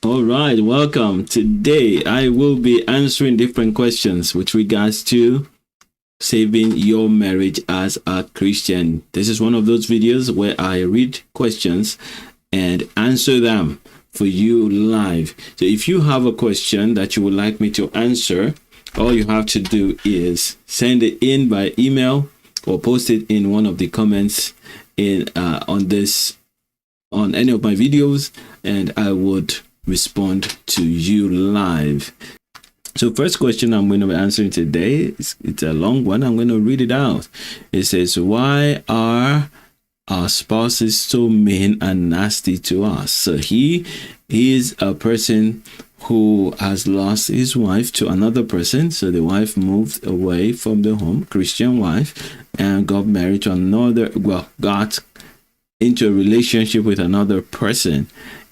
All right, welcome. Today I will be answering different questions with regards to saving your marriage as a Christian. This is one of those videos where I read questions and answer them for you live. So if you have a question that you would like me to answer, all you have to do is send it in by email or post it in one of the comments on any of my videos, and I would respond to you live. So first question I'm going to be answering today, it's a long one. I'm going to read it out. It says, why are our spouses so mean and nasty to us? So he is a person who has lost his wife to another person. So the wife moved away from the home, Christian wife, and got married to another, got into a relationship with another person,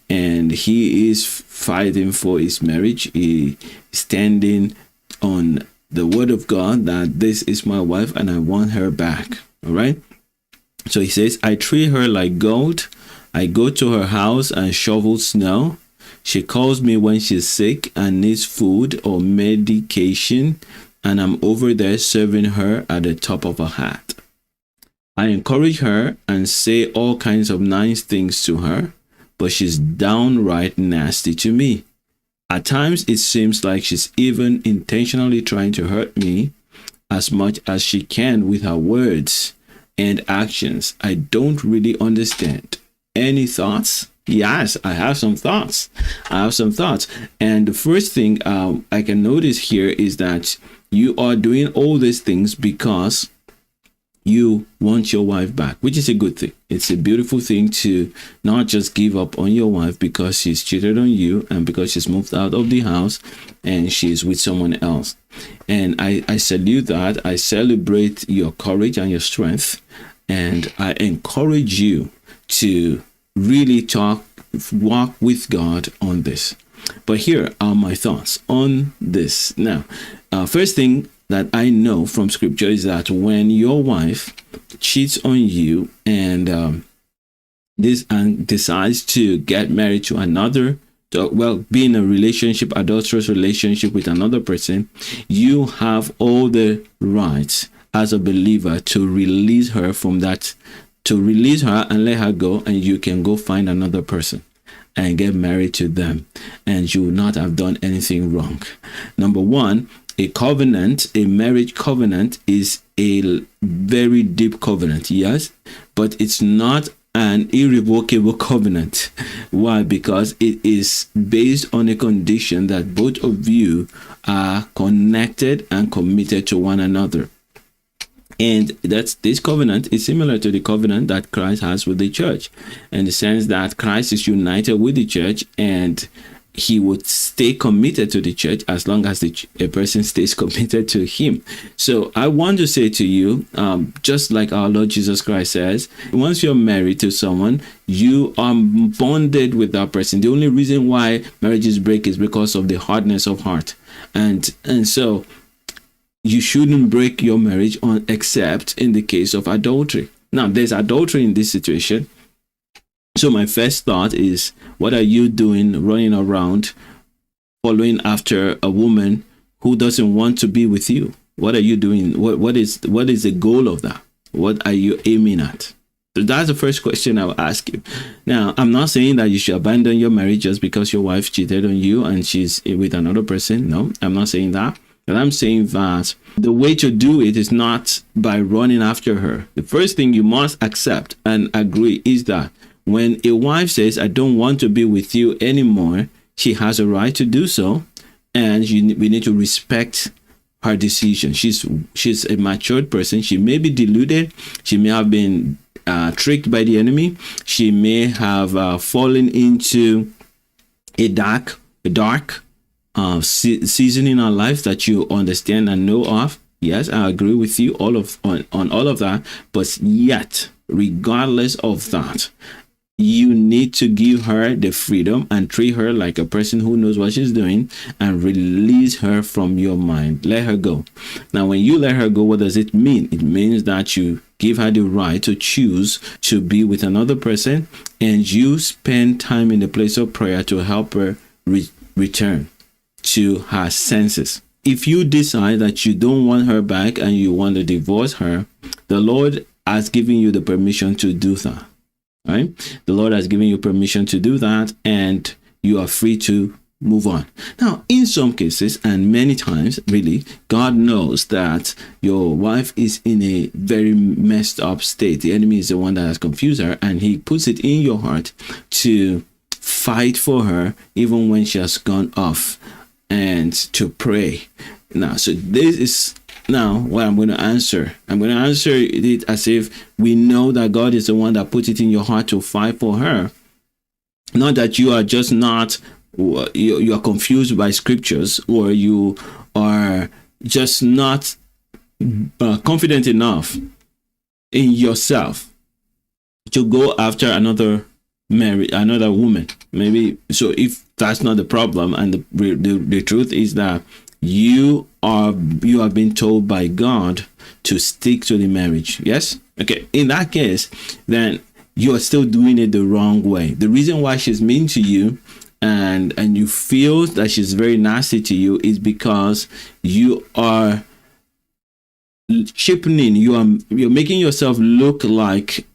and he is fighting for his marriage. He is standing on the word of God that this is my wife and I want her back. All right. So he says, I treat her like gold. I go to her house and shovel snow. She calls me when she's sick and needs food or medication, and I'm over there serving her at the top of her hat. I encourage her and say all kinds of nice things to her, but she's downright nasty to me. At times, it seems like she's even intentionally trying to hurt me as much as she can with her words and actions. I don't really understand. Any thoughts? Yes, I have some thoughts. And the first thing I can notice here is that you are doing all these things because you want your wife back, which is a good thing. It's a beautiful thing to not just give up on your wife because she's cheated on you and because she's moved out of the house and she's with someone else. And I salute that. I celebrate your courage and your strength. And I encourage you to really walk with God on this. But here are my thoughts on this. Now, first thing that I know from scripture is that when your wife cheats on you and decides to get married to another, be in a relationship, adulterous relationship with another person, you have all the rights as a believer to release her from that, to release her and let her go, and you can go find another person and get married to them, and you will not have done anything wrong. Number one, a covenant, a marriage covenant, is a very deep covenant, yes, but it's not an irrevocable covenant. Why? Because it is based on a condition that both of you are connected and committed to one another. And this covenant is similar to the covenant that Christ has with the church, in the sense that Christ is united with the church and he would stay committed to the church as long as a person stays committed to him. So I want to say to you, just like our Lord Jesus Christ says, once you're married to someone, you are bonded with that person. The only reason why marriages break is because of the hardness of heart. And so you shouldn't break your marriage except in the case of adultery. Now, there's adultery in this situation. So my first thought is, what are you doing running around following after a woman who doesn't want to be with you? What are you doing? What is the goal of that? What are you aiming at? So that's the first question I will ask you. Now, I'm not saying that you should abandon your marriage just because your wife cheated on you and she's with another person. No, I'm not saying that. But I'm saying that the way to do it is not by running after her. The first thing you must accept and agree is that when a wife says, I don't want to be with you anymore, she has a right to do so. And we need to respect her decision. She's a matured person. She may be deluded. She may have been tricked by the enemy. She may have fallen into a dark season in our life that you understand and know of. Yes, I agree with you on all of that. But yet, regardless of that, you need to give her the freedom and treat her like a person who knows what she's doing and release her from your mind. Let her go. Now, when you let her go, what does it mean? It means that you give her the right to choose to be with another person, and you spend time in the place of prayer to help her return to her senses. If you decide that you don't want her back and you want to divorce her, the Lord has given you the permission to do that. Right? The Lord has given you permission to do that, and you are free to move on. Now, in some cases, and many times, really, God knows that your wife is in a very messed up state. The enemy is the one that has confused her, and he puts it in your heart to fight for her even when she has gone off, and to pray. Now, so this is now what I'm going to answer. I'm going to answer it as if we know that God is the one that put it in your heart to fight for her. Not that you are just not, you are confused by scriptures, or you are just not confident enough in yourself to go after another woman. Maybe so. If that's not the problem, and the truth is that you have been told by God to stick to the marriage. Yes. Okay. In that case, then you are still doing it the wrong way. The reason why she's mean to you and you feel that she's very nasty to you is because you are cheapening. You're making yourself look like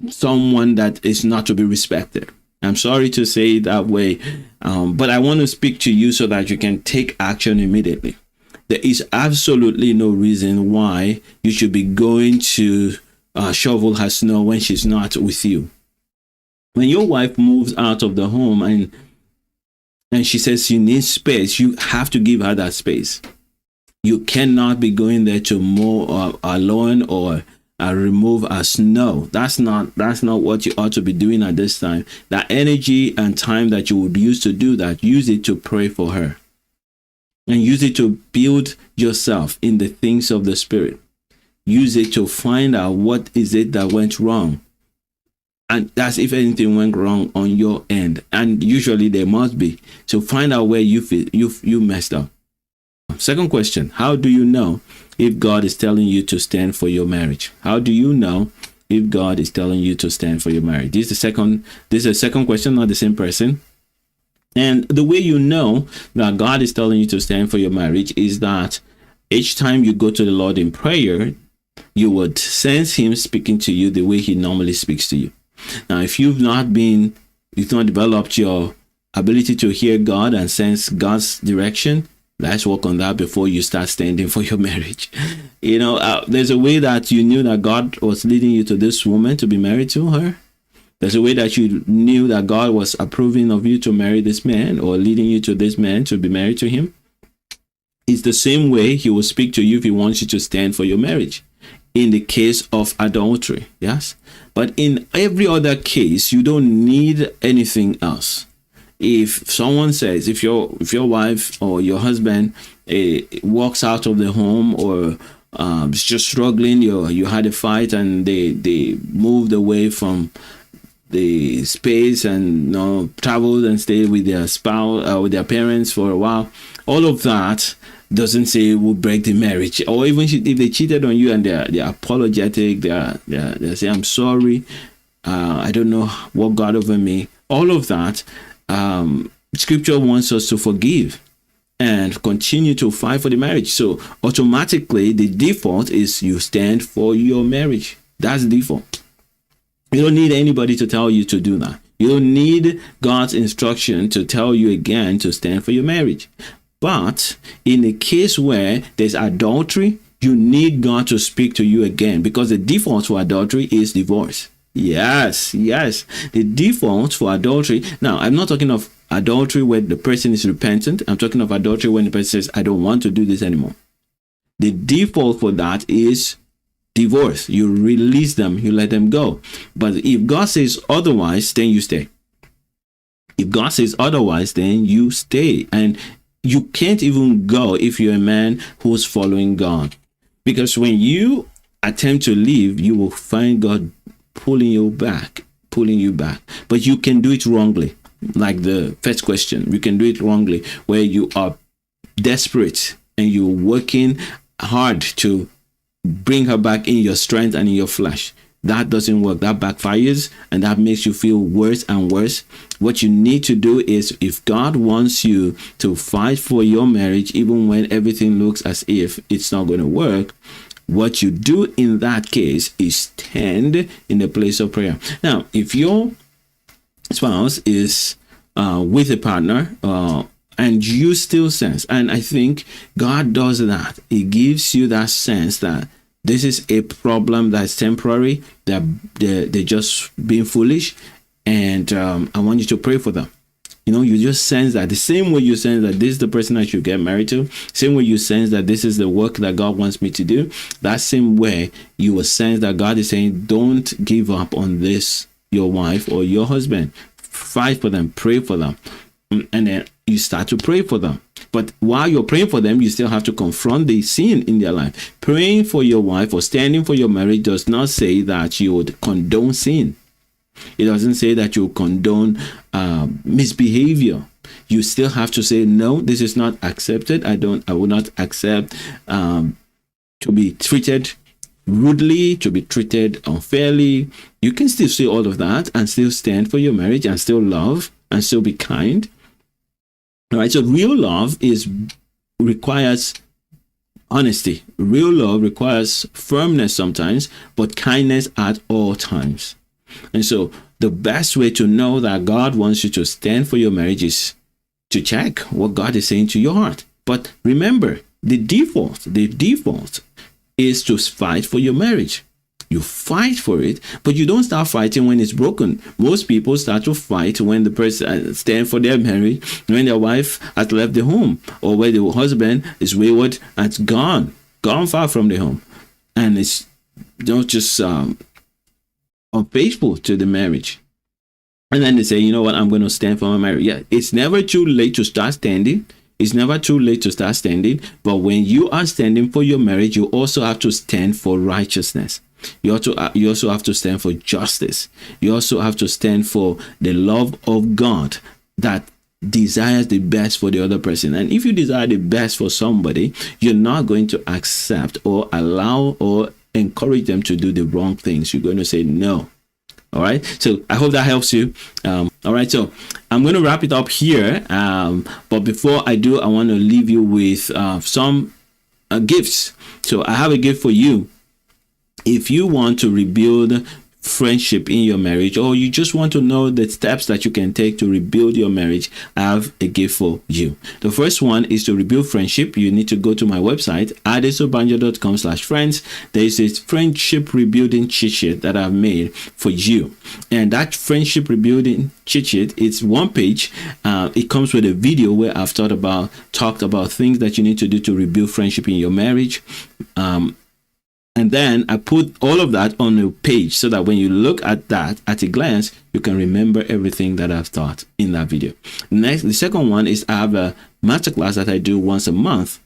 someone that is not to be respected. I'm sorry to say it that way, but I want to speak to you so that you can take action immediately. There is absolutely no reason why you should be going to shovel her snow when she's not with you. When your wife moves out of the home and she says you need space, you have to give her that space. You cannot be going there to mow a lawn or remove a snow. That's not what you ought to be doing at this time. That energy and time that you would use to do that, use it to pray for her, and use it to build yourself in the things of the Spirit. Use it to find out what is it that went wrong, and that's if anything went wrong on your end, and usually there must be. So find out where you messed up. Second question: how do you know if God is telling you to stand for your marriage? How do you know if God is telling you to stand for your marriage? This is a second question, not the same person. And the way you know that God is telling you to stand for your marriage is that each time you go to the Lord in prayer, you would sense him speaking to you the way he normally speaks to you. Now, if you've not developed your ability to hear God and sense God's direction, let's work on that before you start standing for your marriage. There's a way that you knew that God was leading you to this woman to be married to her. There's a way that you knew that God was approving of you to marry this man, or leading you to this man to be married to him. It's the same way he will speak to you if he wants you to stand for your marriage. In the case of adultery, yes? But in every other case, you don't need anything else. If someone says, if your wife or your husband walks out of the home, or is just struggling, you had a fight and they moved away from the space and traveled and stayed with their spouse, with their parents for a while, all of that doesn't say it will break the marriage. Or even if they cheated on you and they're apologetic, they say, I'm sorry, I don't know what got over me. All of that, scripture wants us to forgive and continue to fight for the marriage. So automatically the default is you stand for your marriage. That's the default. You don't need anybody to tell you to do that. You don't need God's instruction to tell you again to stand for your marriage. But in a case where there's adultery, you need God to speak to you again, because the default for adultery is divorce. Yes. The default for adultery. Now, I'm not talking of adultery where the person is repentant. I'm talking of adultery when the person says, I don't want to do this anymore. The default for that is divorce. You release them, you let them go. But if God says otherwise, then you stay. If God says otherwise, then you stay. And you can't even go if you're a man who's following God. Because when you attempt to leave, you will find God pulling you back. But you can do it wrongly. Like the first question, you can do it wrongly, where you are desperate and you're working hard to bring her back in your strength and in your flesh. that doesn't work, that backfires, and that makes you feel worse and worse. What you need to do is, if God wants you to fight for your marriage even when everything looks as if it's not going to work, what you do in that case is stand in the place of prayer. Now, if your spouse is with a partner, and you still sense, and I think God does that, it gives you that sense that this is a problem that's temporary, that they're just being foolish, and I want you to pray for them. You just sense that, the same way you sense that this is the person I should get married to, same way you sense that this is the work that God wants me to do, that same way you will sense that God is saying, don't give up on this, your wife or your husband. Fight for them, pray for them. And then you start to pray for them. But while you're praying for them, you still have to confront the sin in their life. Praying for your wife or standing for your marriage does not say that you would condone sin. It doesn't say that you condone misbehavior. You still have to say, no, this is not accepted. I will not accept to be treated rudely, to be treated unfairly. You can still say all of that and still stand for your marriage and still love and still be kind. All right. So real love requires honesty. Real love requires firmness sometimes, but kindness at all times. And so the best way to know that God wants you to stand for your marriage is to check what God is saying to your heart. But remember, the default is to fight for your marriage. You fight for it, but you don't start fighting when it's broken. Most people start to fight when the person stands for their marriage, when their wife has left the home, or when the husband is wayward and gone far from the home, and it's not just unfaithful to the marriage. And then they say, you know what, I'm going to stand for my marriage. Yeah, it's never too late to start standing. It's never too late to start standing. But when you are standing for your marriage, you also have to stand for righteousness. You also have to stand for justice. You also have to stand for the love of God that desires the best for the other person. And if you desire the best for somebody, you're not going to accept or allow or encourage them to do the wrong things. You're going to say no. All right. So I hope that helps you. All right. So I'm going to wrap it up here. But before I do, I want to leave you with some gifts. So I have a gift for you. If you want to rebuild friendship in your marriage, or you just want to know the steps that you can take to rebuild your marriage, I have a gift for you. The first one is to rebuild friendship. You need to go to my website, adesobanjo.com/friends. There is a friendship rebuilding cheat sheet that I've made for you. And that friendship rebuilding cheat sheet, it's one page. It comes with a video where I've talked about things that you need to do to rebuild friendship in your marriage. And then I put all of that on a page so that when you look at that at a glance, you can remember everything that I've taught in that video. Next, the second one is I have a masterclass that I do once a month.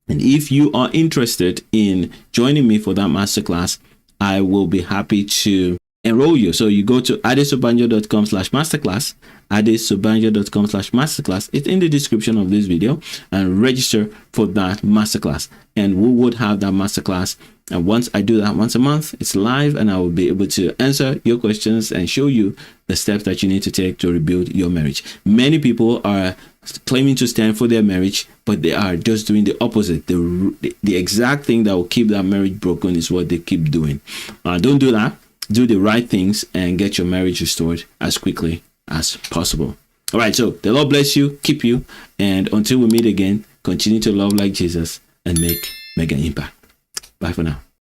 And if you are interested in joining me for that masterclass, I will be happy to enroll you. So you go to adesobanjo.com/masterclass, adesobanjo.com/masterclass. It's in the description of this video, and register for that masterclass. And we would have that masterclass. And once I do that once a month, it's live, and I will be able to answer your questions and show you the steps that you need to take to rebuild your marriage. Many people are claiming to stand for their marriage, but they are just doing the opposite. The exact thing that will keep that marriage broken is what they keep doing. Don't do that. Do the right things and get your marriage restored as quickly as possible. All right. So the Lord bless you, keep you, and until we meet again, continue to love like Jesus and make mega impact. Bye for now.